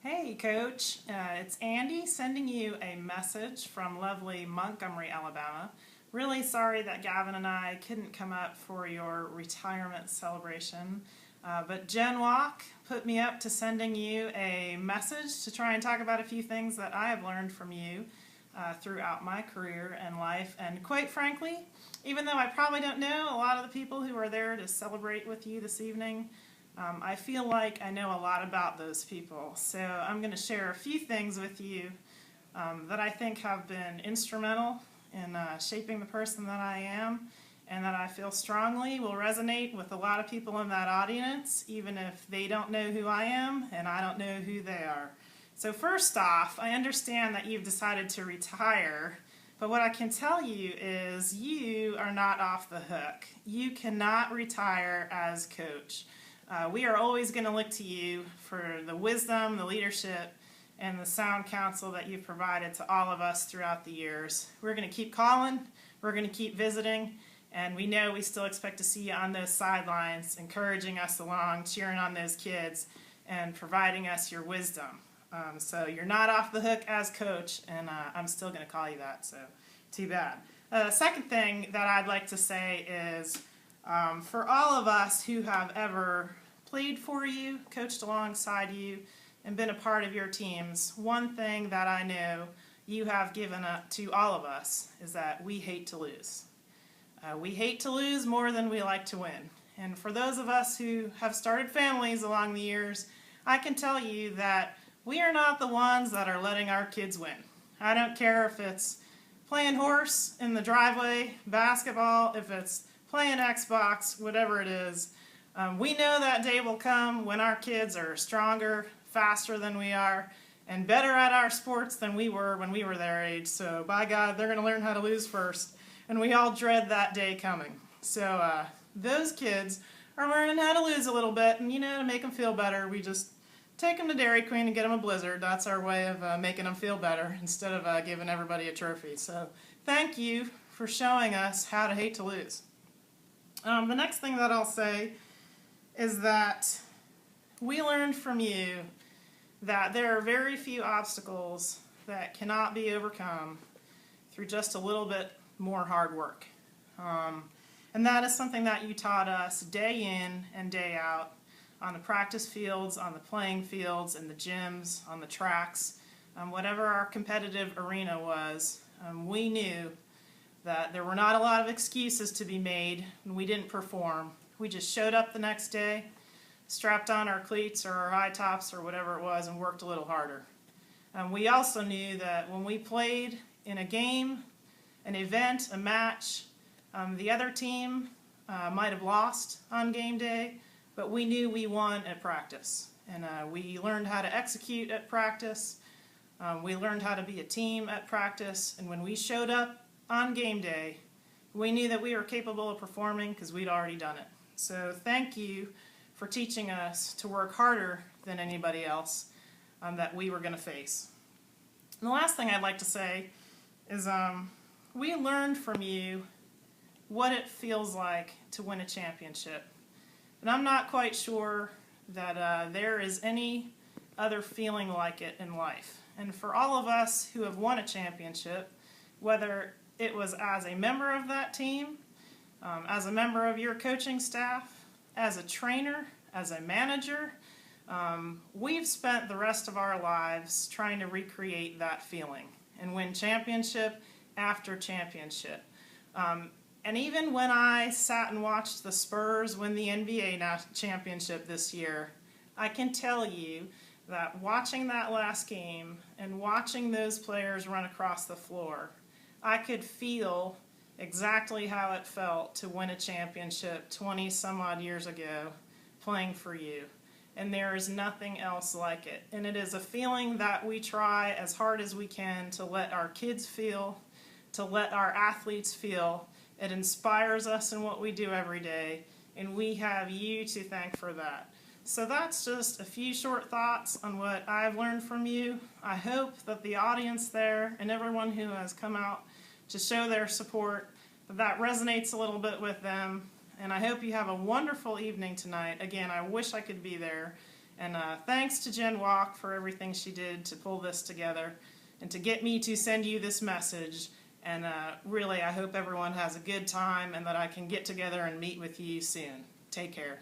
Hey, Coach. It's Andy sending you a message from lovely Montgomery, Alabama. Really sorry that Gavin and I couldn't come up for your retirement celebration, but Jen Walk put me up to sending you a message to try and talk about a few things that I have learned from you throughout my career and life. And quite frankly, even though I probably don't know a lot of the people who are there to celebrate with you this evening, I feel like I know a lot about those people. So I'm going to share a few things with you that I think have been instrumental in shaping the person that I am, and that I feel strongly will resonate with a lot of people in that audience, even if they don't know who I am and I don't know who they are. So first off, I understand that you've decided to retire, but what I can tell you is you are not off the hook. You cannot retire as coach. We are always going to look to you for the wisdom, the leadership, and the sound counsel that you've provided to all of us throughout the years. We're going to keep calling, we're going to keep visiting, and we know we still expect to see you on those sidelines, encouraging us along, cheering on those kids, and providing us your wisdom. So you're not off the hook as coach, and I'm still going to call you that, so too bad. Second thing that I'd like to say is, for all of us who have ever played for you, coached alongside you, and been a part of your teams, one thing that I know you have given up to all of us is that we hate to lose. We hate to lose more than we like to win. And for those of us who have started families along the years, I can tell you that we are not the ones that are letting our kids win. I don't care if it's playing horse in the driveway, basketball, if it's playing Xbox, whatever it is. We know that day will come when our kids are stronger, faster than we are, and better at our sports than we were when we were their age. So by God, they're going to learn how to lose first, and we all dread that day coming. So those kids are learning how to lose a little bit, and to make them feel better, we just take them to Dairy Queen and get them a Blizzard. That's our way of making them feel better instead of giving everybody a trophy. So thank you for showing us how to hate to lose. The next thing that I'll say is that we learned from you that there are very few obstacles that cannot be overcome through just a little bit more hard work. And that is something that you taught us day in and day out on the practice fields, on the playing fields, in the gyms, on the tracks, whatever our competitive arena was. We knew that there were not a lot of excuses to be made when we didn't perform. We just showed up the next day, strapped on our cleats or our high tops or whatever it was, and worked a little harder. We also knew that when we played in a game, an event, a match, the other team might have lost on game day, but we knew we won at practice. And we learned how to execute at practice. We learned how to be a team at practice. And when we showed up on game day, we knew that we were capable of performing because we'd already done it. So thank you for teaching us to work harder than anybody else that we were going to face. And the last thing I'd like to say is we learned from you what it feels like to win a championship. And I'm not quite sure that there is any other feeling like it in life. And for all of us who have won a championship, whether it was as a member of that team, as a member of your coaching staff, as a trainer, as a manager, we've spent the rest of our lives trying to recreate that feeling and win championship after championship. And even when I sat and watched the Spurs win the NBA championship this year, I can tell you that watching that last game and watching those players run across the floor, I could feel exactly how it felt to win a championship 20 some odd years ago playing for you. And there is nothing else like it. And it is a feeling that we try as hard as we can to let our kids feel, to let our athletes feel. It inspires us in what we do every day, and we have you to thank for that. So that's just a few short thoughts on what I've learned from you. I hope that the audience there and everyone who has come out to show their support, that resonates a little bit with them. And I hope you have a wonderful evening tonight. Again, I wish I could be there. And thanks to Jen Walk for everything she did to pull this together and to get me to send you this message. And really, I hope everyone has a good time and that I can get together and meet with you soon. Take care.